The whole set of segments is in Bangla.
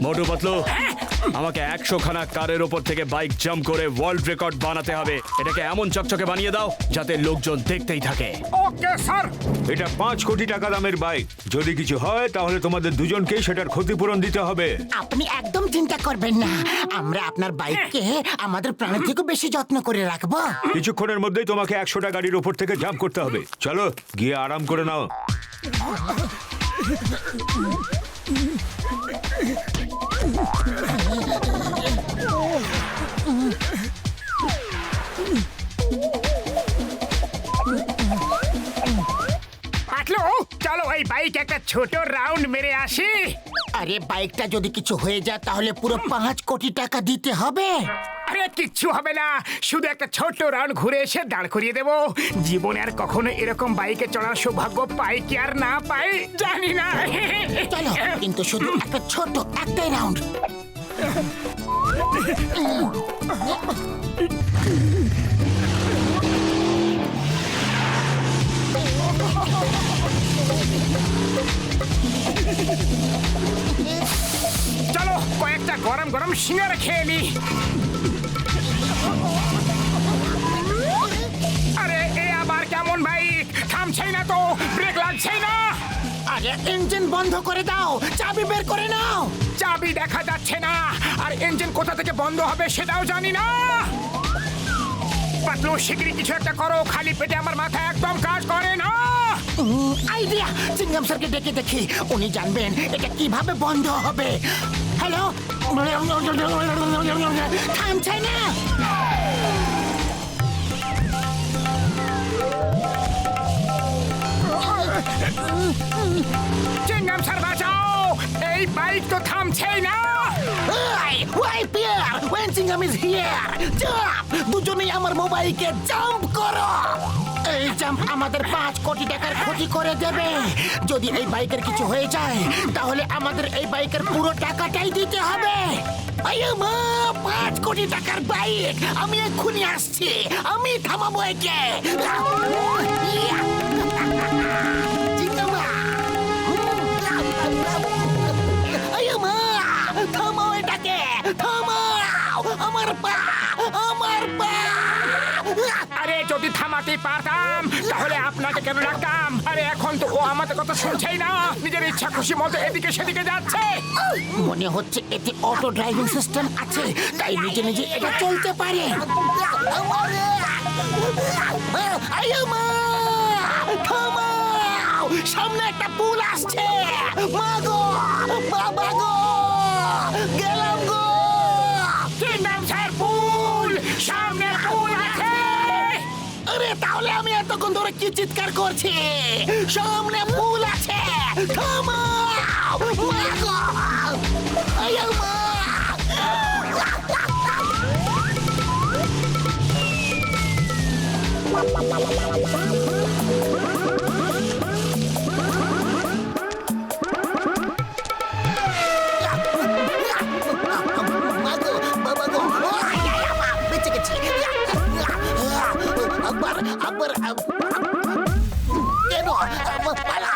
মোটু পাতলু, আমাকে 100 খানা কারের ওপর থেকে বাইক জাম্প করে ওয়ার্ল্ড রেকর্ড বানাতে হবে। এটাকে এমন চকচকে বানিয়ে দাও যাতে লোকজন দেখতেই থাকে। Okay sir. এটা 5 কোটি টাকা দামের বাইক। যদি কিছু হয় তাহলে তোমাদের দুজনকেই সেটার ক্ষতিপূরণ দিতে হবে। আপনি একদম চিন্তা করবেন না, আমরা আপনার বাইককে আমাদের প্রাণের থেকে বেশি যত্ন করে রাখবো। কিছুক্ষণের মধ্যেই তোমাকে 100টা গাড়ির ওপর থেকে জাম্প করতে হবে। চলো গিয়ে আরাম করে নাও। পাতলু, চলো এই বাইক একটা ছোট রাউন্ড মেরে আসি। আরে বাইকটা যদি কিছু হয়ে যায় তাহলে পুরো 5 কোটি টাকা দিতে হবে। আরে কিচ্ছু হবে না, শুধু একটা ছোট রাউন্ড ঘুরে এসে দাঁড় করিয়ে দেবো। জীবনে আর কখনো এরকম বাইকে চড়ার সৌভাগ্য পাই কি আর না পাই জানি না। চলো, কিন্তু শুধু একটা ছোট একটাই রাউন্ড। চলো কয়েকটা গরম গরম সিঙ্গারা খেয়ে নি। আরে এ আবার কেমন বাইক, থামছেই না তো, ব্রেক লাগছেই না। আরে ইঞ্জিন বন্ধ করে দাও, চাবি বের করে নাও। চাবি দেখা যাচ্ছে না, আর ইঞ্জিন কোথা থেকে বন্ধ হবে সেটাও জানি না। পাতলু শিগগিরই কিছু একটা করো, খালি পেটে আমার মাথা একদম কাজ করে না। আইডিয়া, চিংগাম স্যারকে ডেকে দেখি, উনি জানবেন এটা কিভাবে বন্ধ হবে। হ্যালো, থামছে না। চিংগাম স্যার বাঁচাও, এই বাইক তো থামছেই না। দুজনেই আমার মোবাইলকে জাম্প করো। এই জাম্প আমাদের 5 কোটি টাকার ক্ষতি করে দেবে। যদি এই বাইকের কিছু হয়ে যায় তাহলে আমাদের এই বাইকের পুরো টাকাটাই দিতে হবে। 5 কোটি টাকার বাইক, আমি এক্ষুনি আসছি, আমি থামাবো একে। থামাও এটাকে, থামাও আমার পা, আমার পা। আরে যদি থামাতে পারতাম তাহলে আপনাকে কেন রাখতাম। আরে এখন তো ও আমাদের কথা শুনছেই না, নিজের ইচ্ছা খুশি মতো এদিকে সেদিকে যাচ্ছে। মনে হচ্ছে এতে অটো ড্রাইভিং সিস্টেম আছে, তাই নিজে নিজে এটা চলতে পারে। থামাও, সামনে একটা পুল আসছে। মাগো, বাবা গো, গেলাম গো। চিংগাম স্যার, পুল, সামনে পুল আছে। আরে তাহলে আমি এতক্ষণ ধরে কি চিৎকার করছি? সামনে পুল আছে, থামাও। মাগো, আয়া মা। মাগো, বাবা গো, আয়া মা, বেঁচে গেছি। আবার আবার কেন পালা?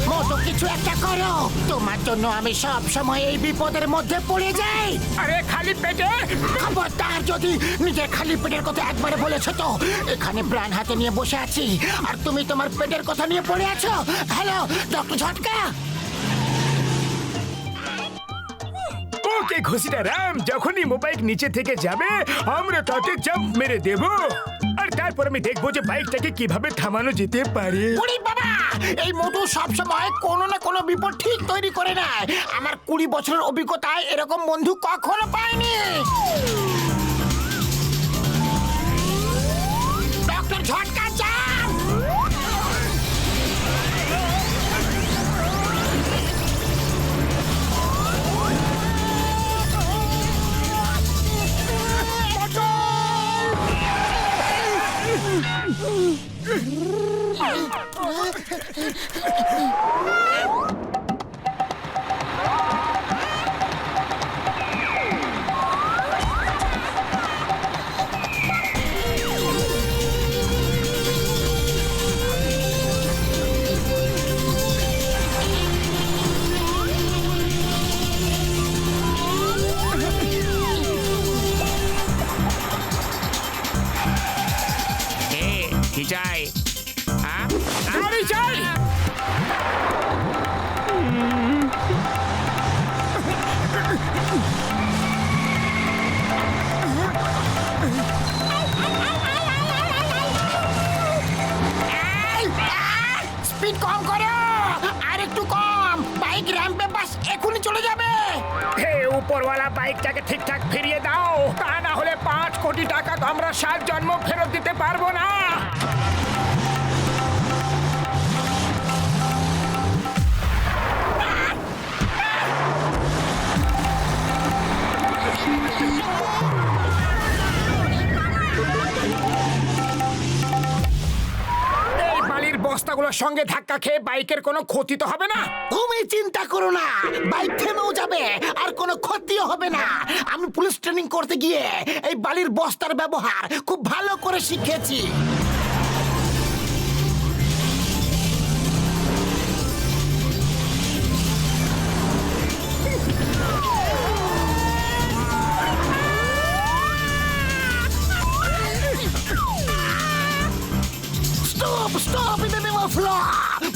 মোটো কিছু একটা করো, তোমার জন্য আমি সব সময় এই বিপদের মধ্যে পড়ে যাই। আরে খালি পেটে? খবরদার, যদি নিজের খালি পেটের কথা একবারে বলেছো তো এখানে প্রাণ হাতে নিয়ে বসে আছি আর তুমি তোমার পেটের কথা নিয়ে পড়ে আছো। হ্যালো ডক্টর ঝটকা। ওকে ঘুষিটা রাম, যখনই মোবাইল নিচে থেকে যাবে আমরা তাতে জাম্প মেরে দেব, আর তারপর আমি দেখবো যে বাইকটাকে কিভাবে থামানো যেতে পারে। ওরে বাবা, এই মোটু সব সময় কোনো না কোনো বিপদ ঠিক তৈরি করে নেয়। আমার 20 বছরের অভিজ্ঞতায় এরকম বন্ধু কখনো পাইনি। ডক্টর ঝটকা যান। কি চাই? হ্যাঁ? গাড়ি চাই। স্পিড কম করো, আর একটু কম। বাইক র্যাম্পে বাস এখনই চলে যাবে। হে উপরওয়ালা, বাইকটাকে ঠিকঠাক ফিরিয়ে দাও, তা না হলে 5 কোটি টাকা তো আমরা 7 জন্ম ফেরত দিতে পারবো না। এই বালির বস্তাগুলোর সঙ্গে ধাক্কা খেয়ে বাইকের কোনো ক্ষতি তো হবে না? তুমি চিন্তা করো না, বাইক থেমেও যাবে আর কোনো ক্ষতিও হবে না। আমি পুলিশ ট্রেনিং করতে গিয়ে এই বালির বস্তার ব্যবহার খুব ভালো করে শিখেছি। Stop stop, in the name of law.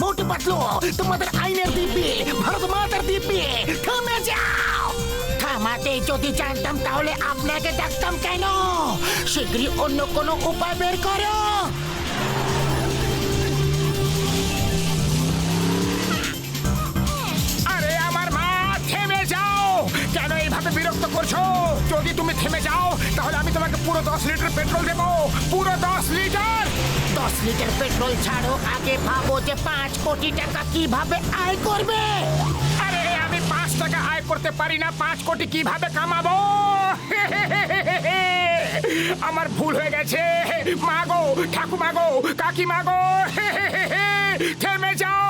Motu Patlu, তোমাদের আইনের দিব্যি, ভারত মাতার দিব্যি, থেমে যাও। থামাতে যদি জানতাম তাহলে আপনাকে ডাকতাম কেন? শীঘ্রই অন্য কোনো উপায় বের করো। আরে আমার মা, থেমে যাও। কেন এইভাবে বিরক্ত করছো? যদি তুমি থেমে যাও তাহলে আমি তোমাকে পুরো 10 লিটার পেট্রোল দেবো। পুরো 10 লিটার। 10 লিটার পেট্রোল ছাড়ো, আগে ভাবো যে 5 কোটি টাকা কিভাবে আয় করবে। আরে আমি 5 টাকা আয় করতে পারি না, 5 কোটি কিভাবে কামাবো? আমার ভুল হয়ে গেছে। মাগো, ঠাকুমা গো, কাকিমা গো, থেমে যাও।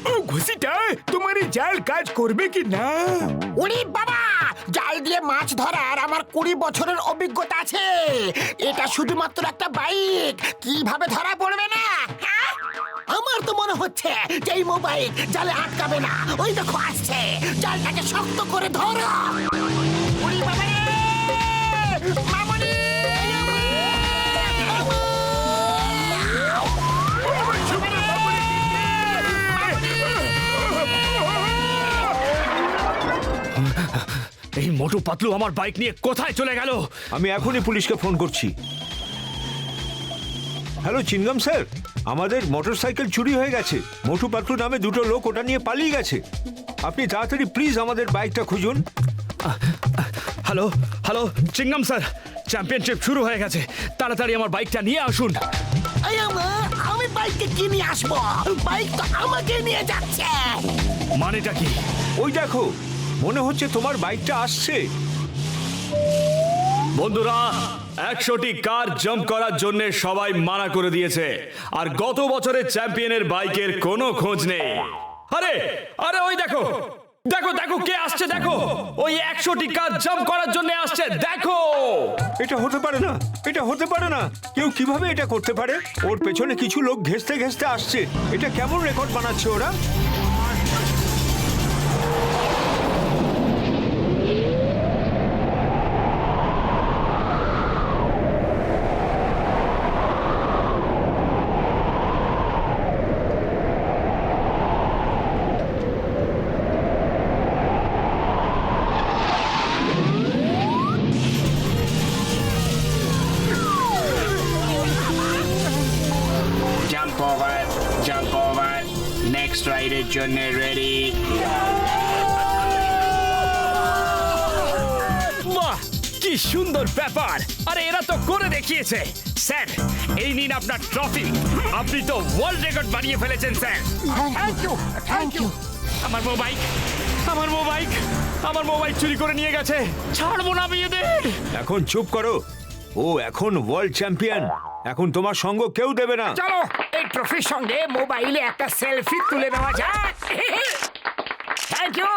ও ঘুষিটা, তোমার এই জাল কাজ করবে কি না? উড়ি বাবা, জাল দিয়ে মাছ ধরার আমার 20 বছরের অভিজ্ঞতা আছে। এটা শুধুমাত্র একটা বাইক, কিভাবে ধরা পড়বে না? হ্যাঁ? আমার তো মনে হচ্ছে যে এই মোবাইল জালে আটকাবে না। ওই দেখো আসছে, জালটাকে শক্ত করে ধরো। উড়ি বাবা রে! মামনি! এই মোটু পাতলু আমার বাইক নিয়ে কোথায় চলে গেল? আমি এখনই পুলিশকে ফোন করছি। হ্যালো চিনগাম স্যার, আমাদের মোটরসাইকেল চুরি হয়ে গেছে। মোটু পাতলু নামে 2টো লোক ওটা নিয়ে পালিয়ে গেছে। আপনি তাড়াতাড়ি প্লিজ আমাদের বাইকটা খুঁজুন। হ্যালো হ্যালো চিংগাম স্যার, চ্যাম্পিয়নশিপ শুরু হয়ে গেছে, তাড়াতাড়ি আমার বাইকটা নিয়ে আসুন। এই আমি বাইককে কি নিয়ে আসবো? বাইক তো আমাকে নিয়ে যাচ্ছে। মানেটা কি? ওই দেখো, মনে হচ্ছে তোমার বাইকটা আসছে। বন্ধুরা, 100টি কার জাম্প করার জন্য সবাই মানা করে দিয়েছে, আর গত বছরের চ্যাম্পিয়নের বাইকের কোনো খোঁজ নেই। আরে আরে ওই দেখো দেখো দেখো, কে আসছে দেখো। ওই 100টি কার জাম্প করার জন্য আসছে, দেখো। এটা হতে পারে না, এটা হতে পারে না। কেউ কিভাবে এটা করতে পারে? ওর পেছনে কিছু লোক ঘেঁষতে ঘেঁষতে আসছে। এটা কেমন রেকর্ড বানাচ্ছে ওরা? জাম্প ওভার, নেক্সট রাইডের জন্য রেডি। বাহ, কি সুন্দর ব্যাপার! আরে এরা তো করে দেখিয়েছে। স্যার, এই নিন আপনার ট্রফি। আপনি তো ওয়ার্ল্ড রেকর্ড বানিয়ে ফেলেছেন sir. Thank you, thank you. আমার মোবাইল, আমার মোবাইল, আমার মোবাইল চুরি করে নিয়ে গেছে। ছাড়বো না আমি এদের। এখন চুপ করো। ও এখন ওয়ার্ল্ড চ্যাম্পিয়ন, এখন তোমার সঙ্গ কেউ দেবে না। চলো এই ট্রফির সঙ্গে মোবাইলে একটা সেলফি তুলে নেওয়া যাক। Thank you.